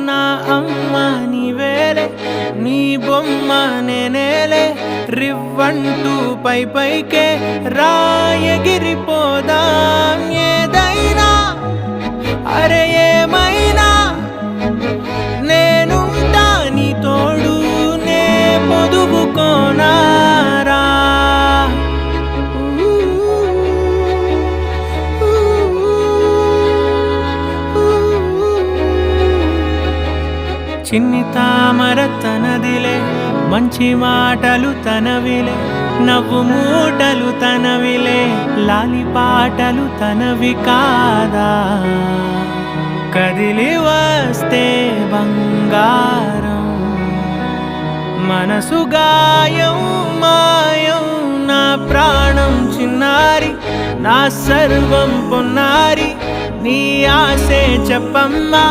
నా అమ్మ నీవేలే, నీ బొమ్మ నేనేలే, రివ్వంటూ పై పైకే రాయగిరిపోదాం. ఏదైనా అరే ఏమైనా నేనుంటా నీ తోడు, నే పొదుపుకోనారా. చిన్ని తామర తనదిలే, మంచి మాటలు తనవిలే, నవ్వు మూటలు తనవిలే, లాలి పాటలు తనవి కాదా. కదిలి వస్తే బంగారం, మనసు గాయం మాయం, నా ప్రాణం చిన్నారి, నా సర్వం పొన్నారి, నీ ఆశే చెప్పమ్మా.